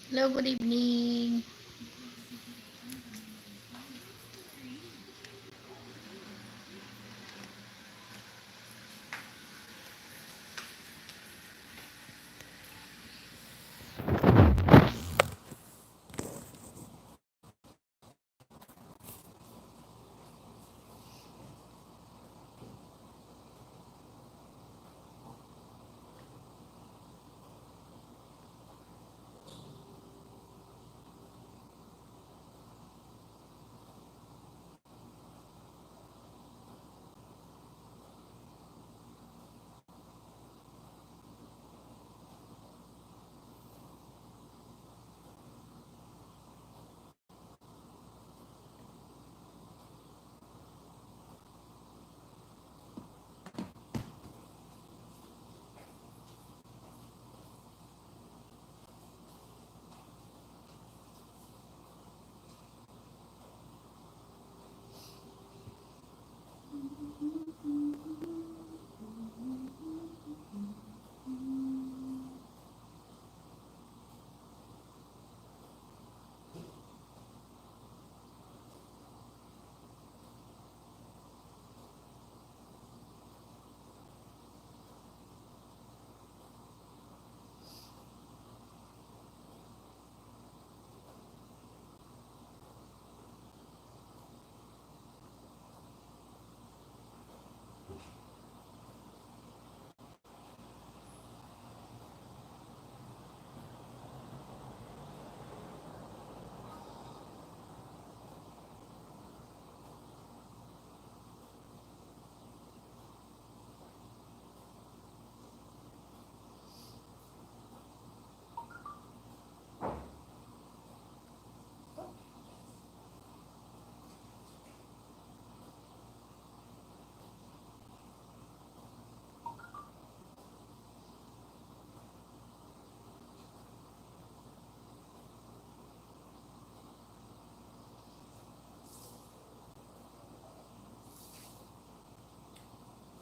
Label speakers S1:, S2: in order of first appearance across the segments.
S1: Hello, good evening.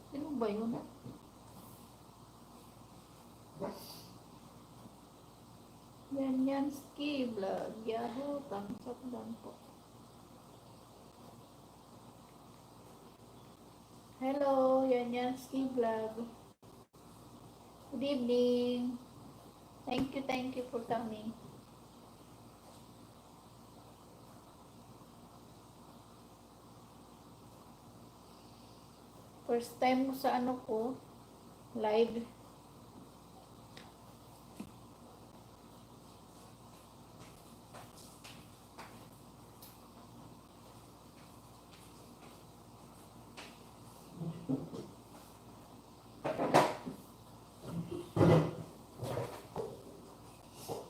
S1: Sino ba yun? Yanyanski Vlog. Yahoo, thumbs up lang po. Hello, Yanyanski Vlog. Good evening. Thank you for coming. First time mo sa ano ko, live.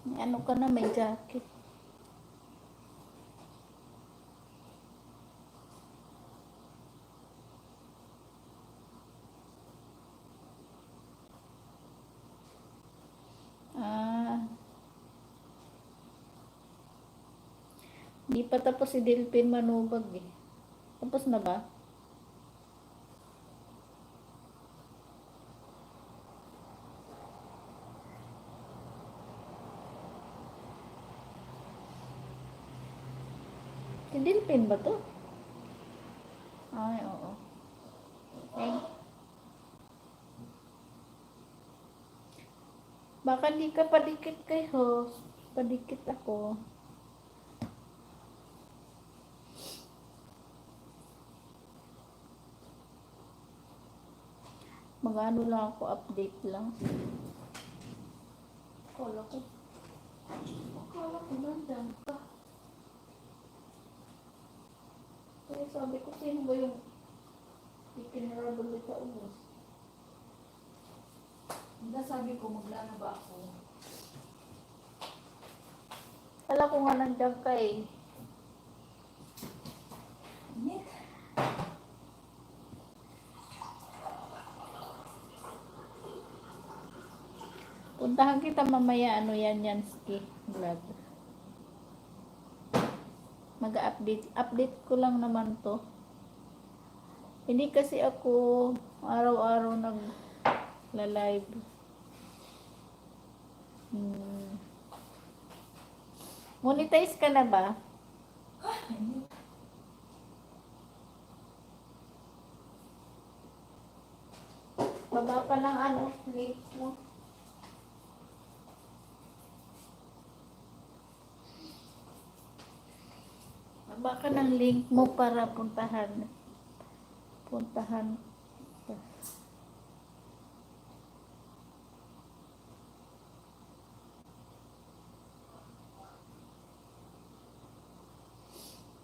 S1: May ano ka na, may jacket. Ah, di pa tapos si Delphin Manubag eh. Tapos na ba? Si Delphin ba to? Ay, oo. Thank. Baka di ka padikit kay host. Padikit ako. Mag-ano lang ako, update lang. Akala ko nandyan ka. Kaya sabi ko, sino ba yung ikinarabal sa ubos? Hindi, sabi ko, maglano ba ako? Kala ko nga nandyan ka eh. Puntahan kita mamaya, ano yan, Ski Vlog. Update ko lang naman to. Hindi kasi ako araw-araw nag-live. Monetize ka na ba? Baba ka ng ano, link mo. Baba ka ng link mo para puntahan. Puntahan.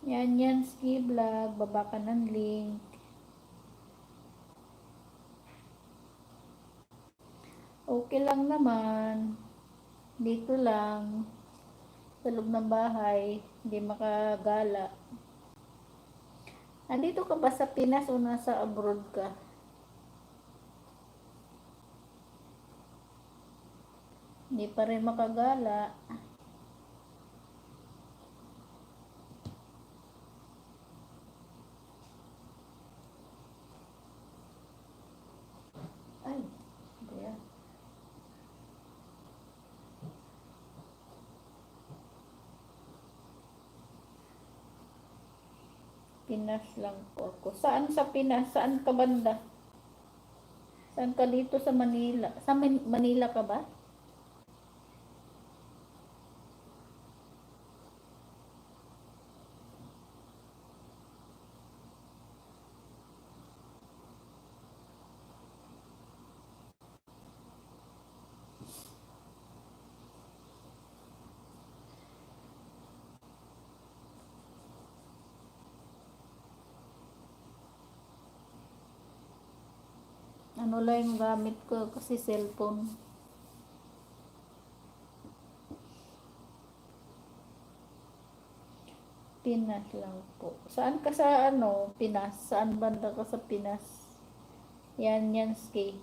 S1: Yan, ski vlog. Baba ka ng link. Okay lang naman. Dito lang. Sa loob ng bahay. Hindi makagala. Andito ka ba sa Pinas o nasa abroad ka? Hindi pa rin makagala. Ay, kaya. Pinas lang po ako. Saan sa Pinas? Saan ka banda? Saan ka dito sa Manila? Sa Manila ka ba? Ano lang yung gamit ko kasi cellphone. Pinas lang po. Saan ka sa ano, Pinas? Saan banda ka sa Pinas? Yan ski.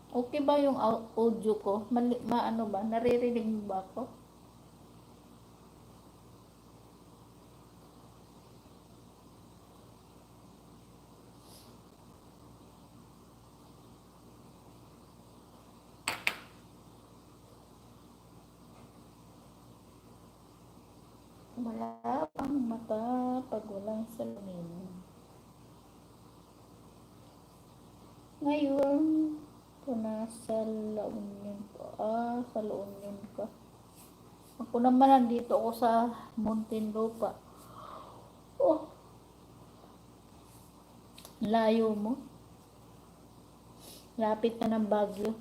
S1: Okay ba yung audio ko? Ano ba? Naririnig mo ba ako? Malapang mata pag walang salamin. Ngayon, ito nasa La Union ka. Sa La Union ka. Ako naman nandito ako sa Muntinlupa. Oh, layo mo. Lapit na ng Baguio.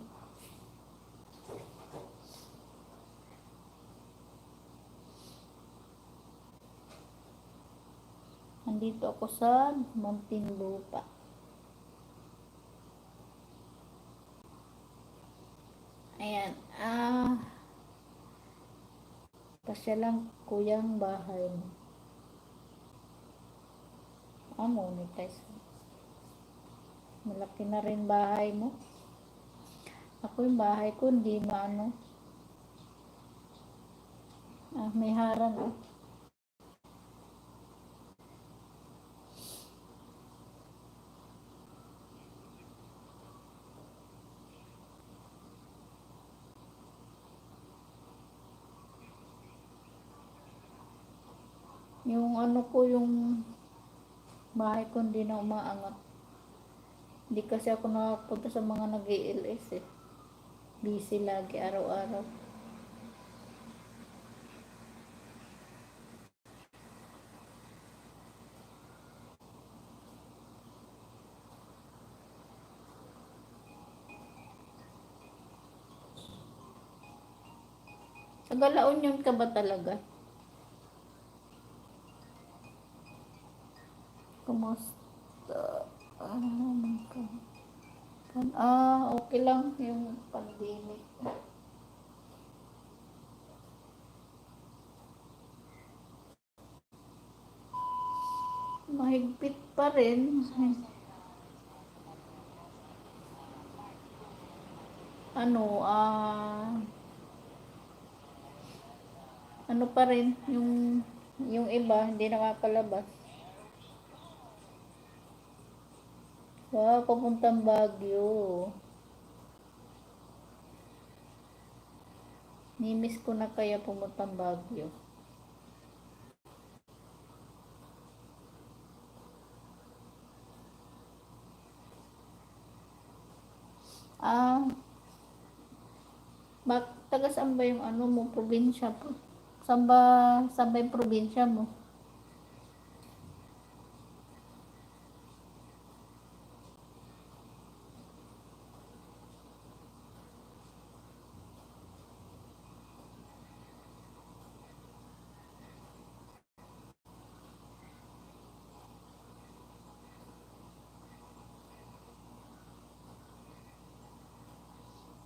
S1: Nandito ako sa Muntinlupa. Ayan. Pasya lang kuyang bahay mo. Monetize. Malaki na rin bahay mo. Ako yung bahay ko, hindi maano. May harang oh. Yung ano ko, yung bahay ko hindi na umaangat. Hindi kasi ako nakapunta sa mga nag-ELS eh. Busy lagi araw-araw. Taga La Union ka ba talaga? Kumusta? Okay lang yung pandemic. Mahigpit pa rin. Ano pa rin yung iba hindi nakakalabas. Wow, papuntang Baguio. Nimiss ko na kaya pumuntang Baguio. Ah, taga saan ba yung ano mo, probinsya po? Saan ba yung probinsya mo?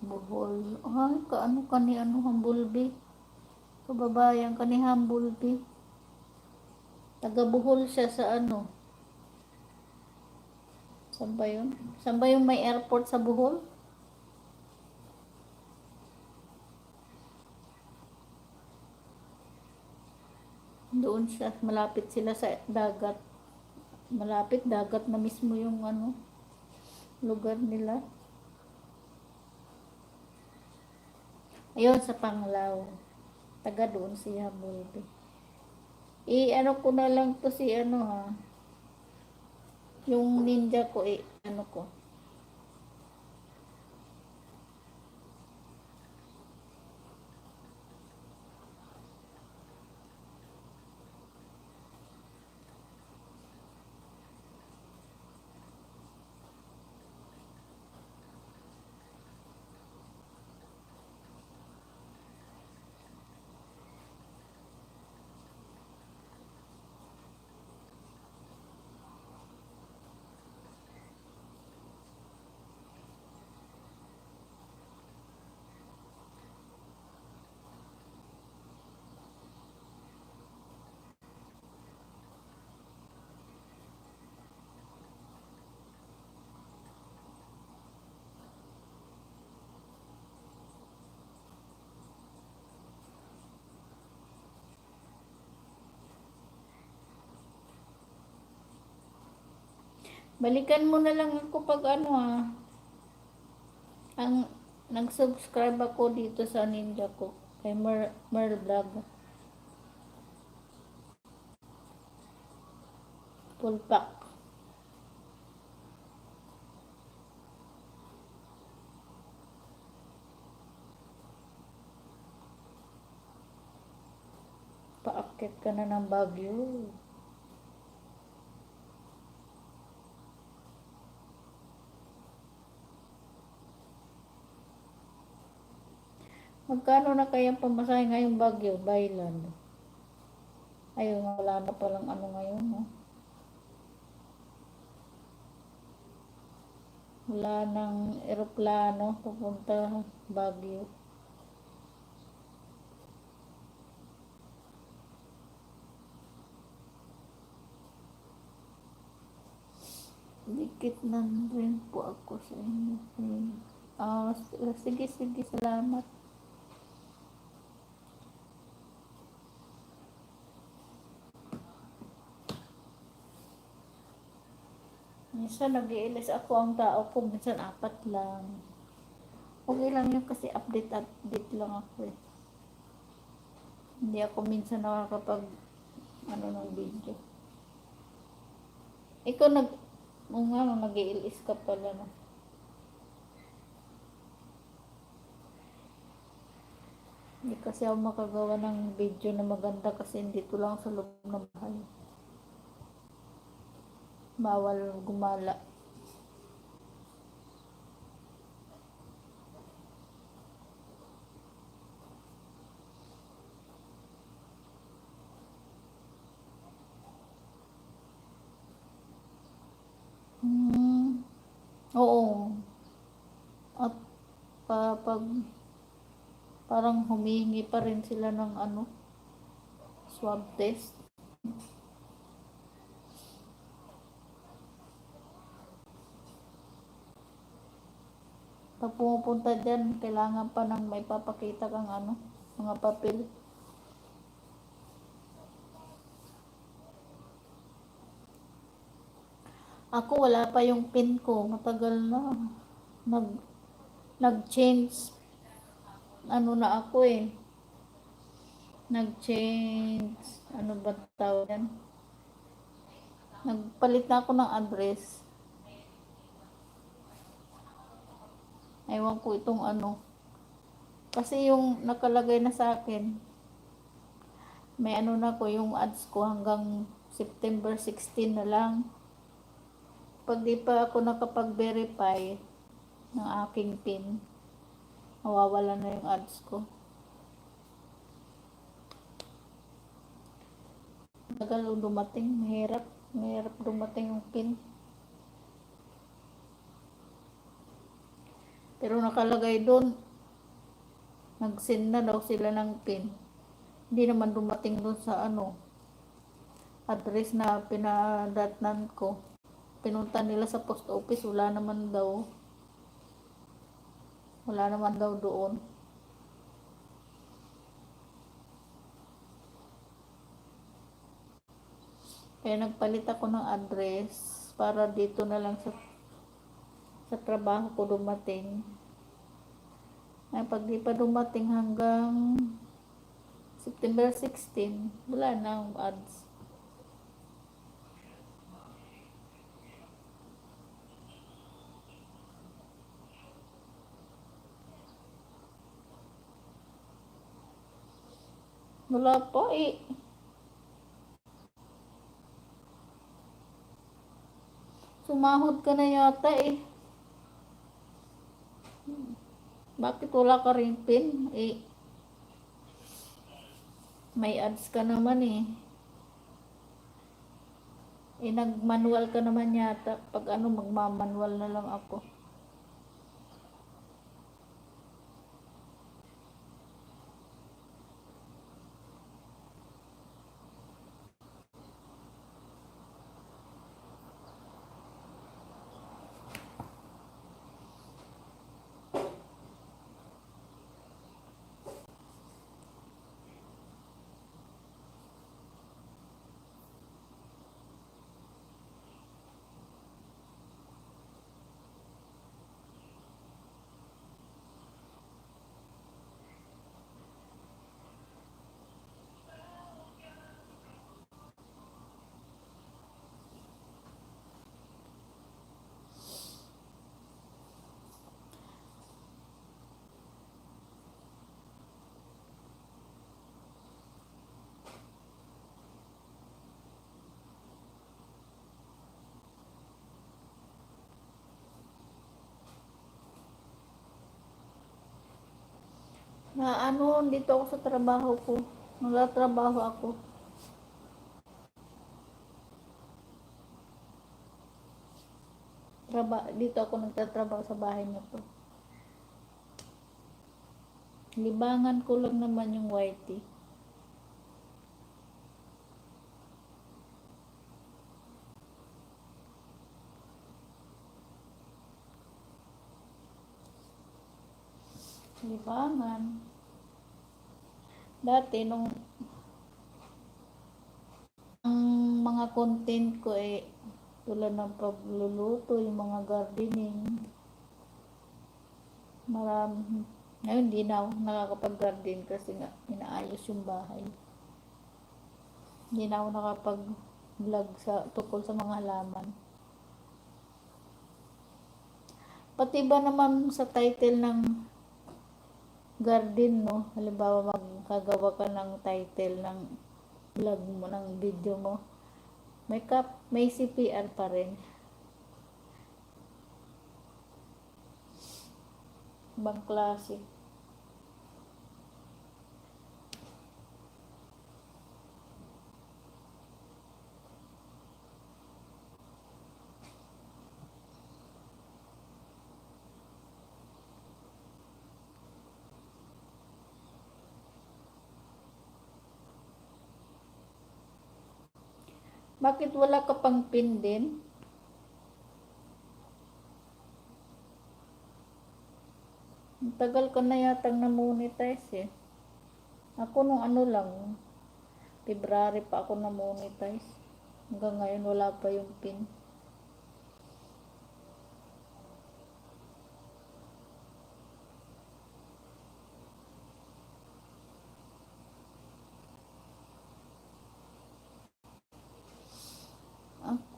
S1: Bohol. Ay, kaano ka ni ano, Hambulbi? Kababayan ka ni Hambulbi. Taga Bohol siya sa ano. Saan ba yun? Saan ba yung may airport sa Bohol? Doon siya, malapit sila sa dagat. Malapit dagat na mismo yung ano, lugar nila. Ayun, sa Panglao. Taga doon si Hambulbi. Ano ko na lang to si ano ha. Yung ninja ko ano ko. Balikan mo na lang ako pag ano ha. Ang nag-subscribe ako dito sa ninja ko. Kay Mer Vlog. Full pack. Paakit ka na ng Baguio. Magkano na kaya pamasahe ngayong Baguio, Baylan? Ayun, wala na palang ano ngayon, no? Wala nang eroplano papunta Baguio. Dikit na rin po ako sa inyo. Sige, sige, salamat. Minsan nag-iilis ako ang tao ko, minsan apat lang. Okay lang yun kasi update lang ako eh. Hindi ako minsan nakakapag ano ng video. Ikaw nag-iilis ka pala no. Hindi kasi ako makagawa ng video na maganda kasi dito lang sa loob ng bahay. Bawal gumala. Hmm, oo. At pag parang humihingi pa rin sila ng ano, swab test. Pag pumupunta dyan, kailangan pa ng may papakita kang ano, mga papel. Ako wala pa yung pin ko, matagal na. Nag nag-change ano na ako eh. Nag-change ano ba tawag yan? Nagpalit na ako ng address. Ewan ko itong ano. Kasi yung nakalagay na sa akin, may ano na ko, yung ads ko hanggang September 16 na lang. Pag di pa ako nakapag-verify ng aking PIN, mawawala na yung ads ko. Tagal dumating, mahirap dumating yung PIN. Pero nakalagay doon, nag-send na daw sila ng PIN. Hindi naman dumating doon sa ano, address na pinadatnan ko. Pinunta nila sa post office, wala naman daw doon. Kaya nagpalit ako ng address para dito na lang sa trabaho ko dumating. Ay, pag di pa dumating hanggang September 16, wala na ang ads. Wala po eh. Sumahod ka na yata eh. Bakit wala ka rin PIN? Eh, may ads ka naman eh. Eh, nag-manual ka naman yata. Pag ano, magmamanual na lang ako. Na ano, dito ako sa trabaho ko. Nagtatrabaho ako. Dito ako nagtatrabaho sa bahay na to. Libangan ko lang naman yung YT. Libangan. Dati nung ang mga content ko eh tulad ng pagluluto, yung mga gardening. Marami. Ngayon hindi na ako nakakapag-garden kasi nga inaayos yung bahay. Hindi na ako nakapag-vlog tukol sa mga halaman. Pati ba naman sa title ng garden, no? Halimbawa magkagawa ka ng title ng vlog mo, ng video mo. May CPR pa rin. Ibang klase. Bakit wala ka pang pin din? Tagal ka na yatang na-monetize eh. Ako nung ano lang, February pa ako na-monetize. Hanggang ngayon wala pa yung pin.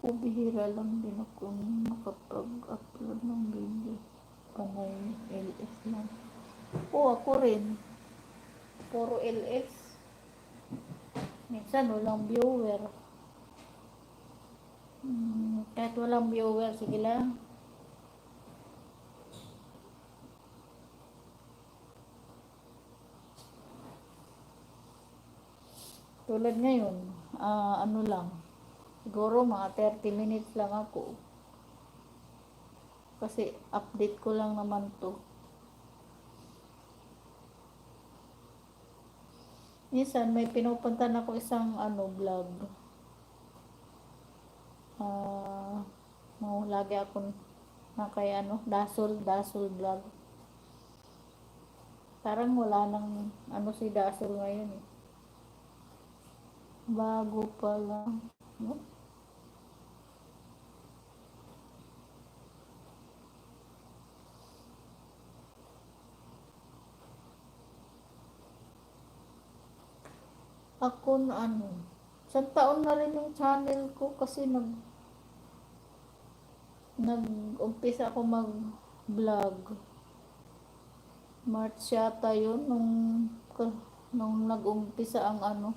S1: ako, bihira lang din ako makapag-upload ng video. Panay LS lang. Ako rin. Puro LS. Minsan walang viewer. Kahit walang viewer, sige lang. Tulad ngayon, ano lang. Siguro mga 30 minutes lang ako. Kasi update ko lang naman to. Minsan may pinupunta na ako isang vlog. Lagi ako na kay Dasol vlog. Parang wala nang si Dasol ngayon eh. Bago pa lang. No? Ako isang taon na rin yung channel ko kasi nag-umpisa ako mag-vlog. March yata yun nung nag-umpisa ang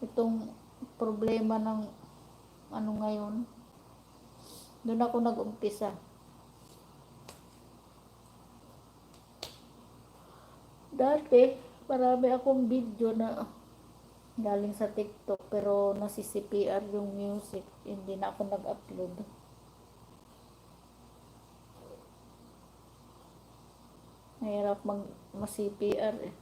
S1: itong problema ng ngayon. Doon ako nag-umpisa. Dati, marami akong video na galing sa TikTok pero nasi-CPR yung music. Hindi na ako nag-upload. Mahirap mas-CPR eh.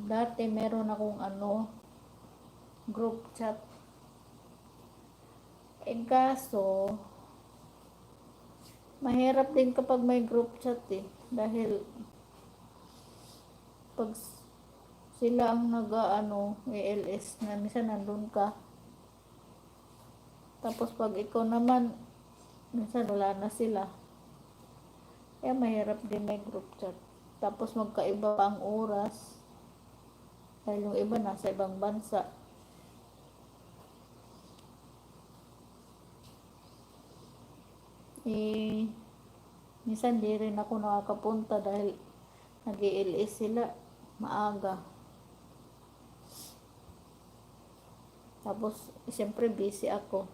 S1: Dati meron akong group chat. Kaso, mahirap din kapag may group chat eh. Dahil, pag sila ang ALS na minsan nandun ka. Tapos pag ikaw naman, minsan wala na sila. Kaya mahirap din may group chat. Tapos magkaiba pa ang oras. Dahil yung iba nasa ibang bansa. Minsan di rin ako nakakapunta dahil nag-ALS sila maaga. Tapos, siyempre busy ako.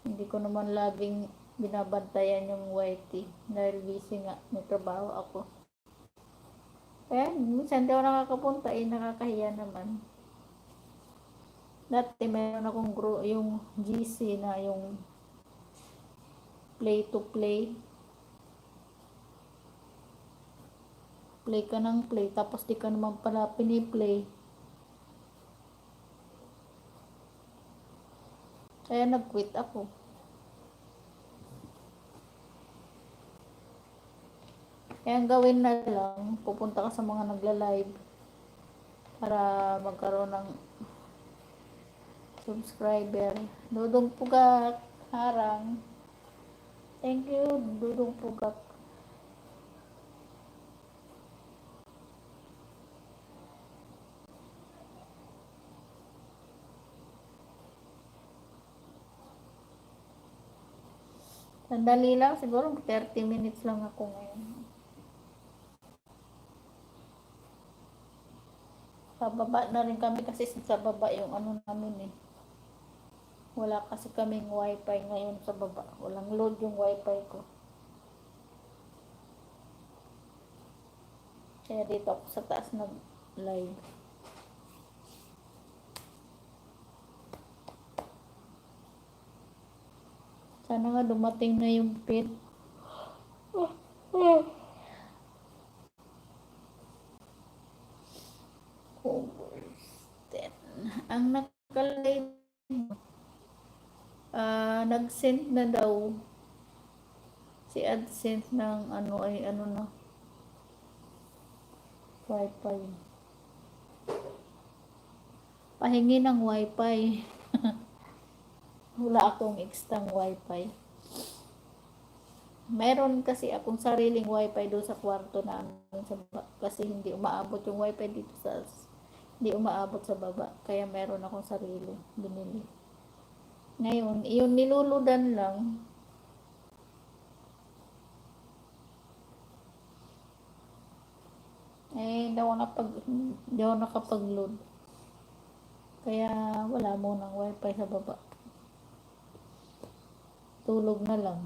S1: Hindi ko naman laging binabantayan yung YT dahil busy nga, may trabaho ako. Kaya, minsan di ako nakakapunta, nakakahiya naman. Dati, meron akong yung GC na yung play to play. Play ka ng play, tapos di ka naman pala piniplay. Kaya nag-quit ako. Kaya ang gawin na lang, pupunta ka sa mga nagla-live para magkaroon ng subscriber. Dudong Pugak, harang. Thank you, Dudong Pugak. Sandali lang, siguro 30 minutes lang ako ngayon. Sa baba na rin kami kasi sa baba yung namin eh. Wala kasi kaming wifi ngayon sa baba. Walang load yung wifi ko. Kaya dito ako sa taas nag-live. Sana nga dumating na yung pin. Ang nakalagay, nag-send na daw si AdSense ng ano ay ano na, wifi. Pahingi ng wifi. Wala akong extang wifi. Meron kasi akong sariling wifi doon sa kwarto namin kasi hindi umaabot yung wifi dito hindi umaabot sa baba. Kaya meron akong sarili binili. Ngayon, yung niluludan lang. Hindi ako nakapag-load. Kaya wala mo ng wifi sa baba. Tulog na lang.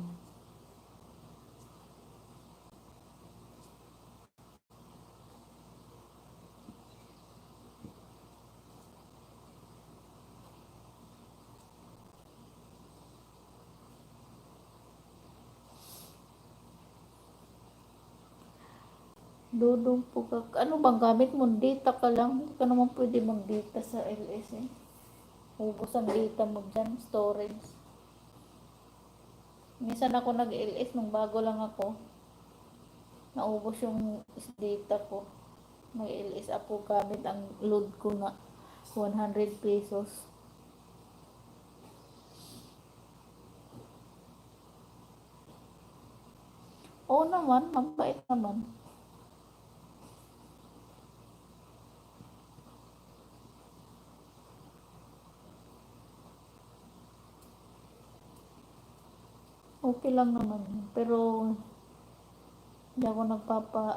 S1: Dudong po ka. Ano bang gamit mo? Data ka lang. Hindi ka naman pwede mag-data sa LS eh. Ubos ang data mo dyan. Storage. Minsan ako nag-LS nung bago lang ako. Naubos yung data ko. Nag-LS ako gamit ang load ko nga 100 pesos. Oo naman, mabait naman. Okay lang naman. Pero hindi ako nagpapa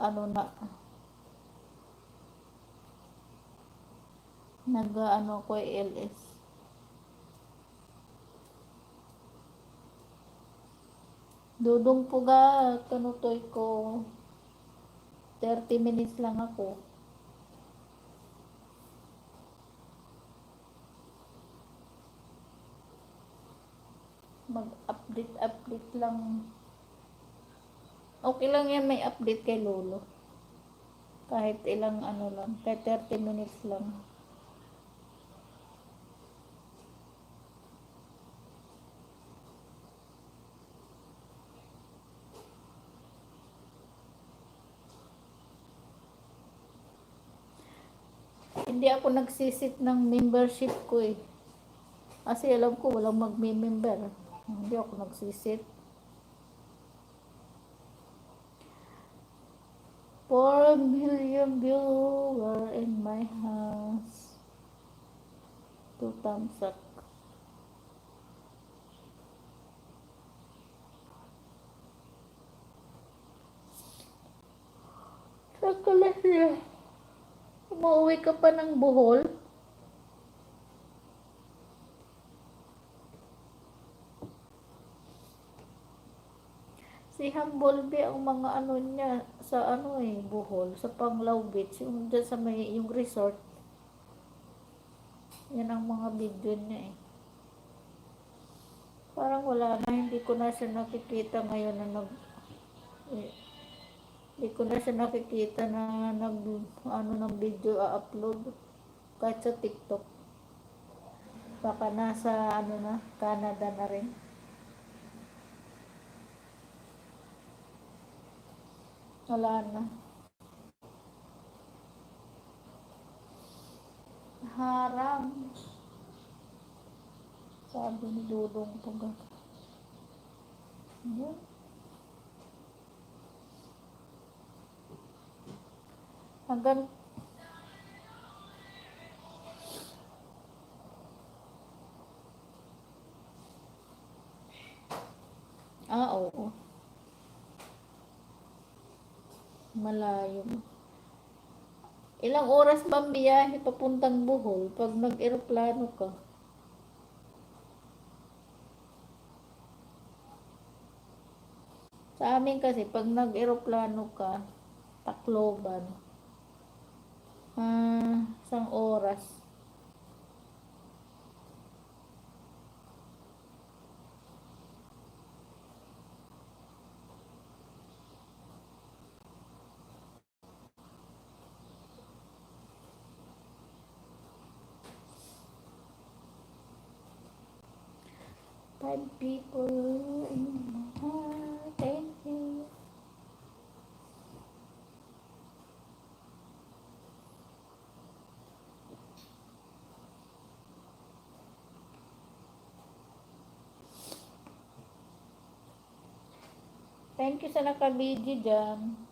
S1: nag-ano ko LS. Dudong po ga, kanutoy ko. 30 minutes lang ako. Mag-update lang. Okay lang yan, may update kay Lolo. Kahit ilang lang, kahit 30 minutes lang. Hindi ako nagsisit ng membership ko eh. Kasi alam ko walang magme-member. Hindi ako nagsisit. 4 million viewer in my house. 2 thumbs up. Sakalas niya. Umuwi ka pa ng Bohol? Si Hambolbe ang mga niya sa Bohol, sa Panglao Beach, yung dyan sa yung resort. Yan ang mga video niya eh. Parang wala na, hindi ko na siya nakikita ngayon na hindi ko na siya nakikita na ng video upload kahit sa TikTok. Baka nasa Canada na rin. Wala na. Harang. Sabi ni Dudong Puga. Yun. Hanggang oo. Malayo. Ilang oras ba ang biyahe papuntang Bohol pag nag-eroplano ka? Sa amin kasi, pag nag-eroplano ka, Tacloban, isang oras. 5 people in my heart. Thank you. Thank you sa nakabidyo dyan.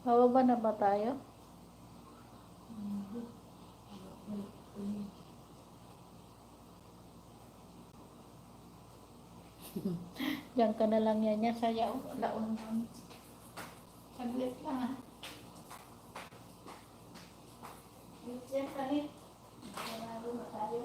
S1: Bababa na ba tayo? Diyan ka na lang yan niya. Sayaw. Laon lang. Saglit lang ah. Diyan ka rin. Panalo na tayo.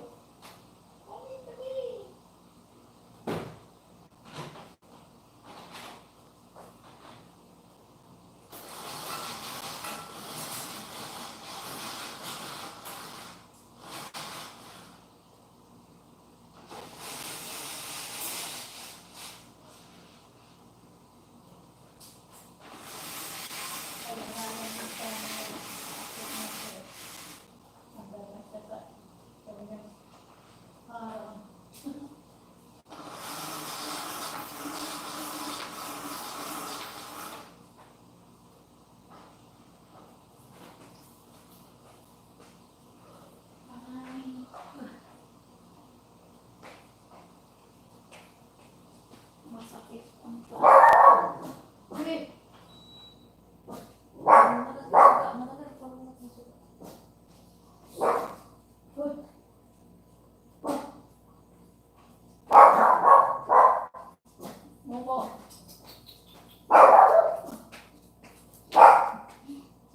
S1: Masakit ang okay.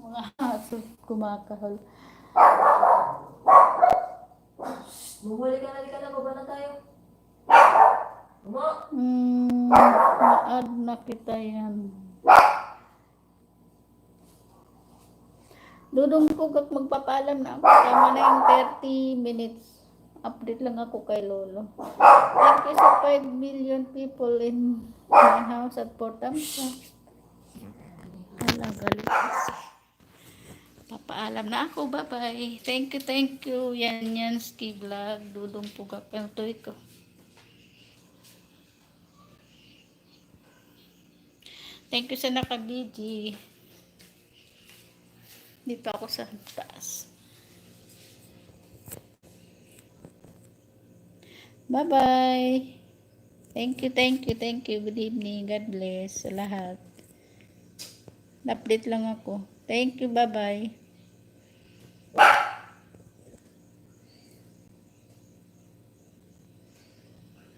S1: Mga aso kumakahol.
S2: Bumuli ka na, baba na tayo.
S1: Na-add na kita yan. Dudong ko kag magpapalam na ako. Tama na yung 30 minutes. Update lang ako kay Lolo. Thank you sa 5 million people in my house at Port Amsa. Galit. Papaalam na ako. Bye-bye. Thank you. Yan, Ski Vlog. Dudong po kapeltoy ko. Thank you sa nakabiji. Dito ako sa taas. Bye-bye. Thank you. Good evening. God bless sa lahat. Update lang ako. Thank you. Bye-bye.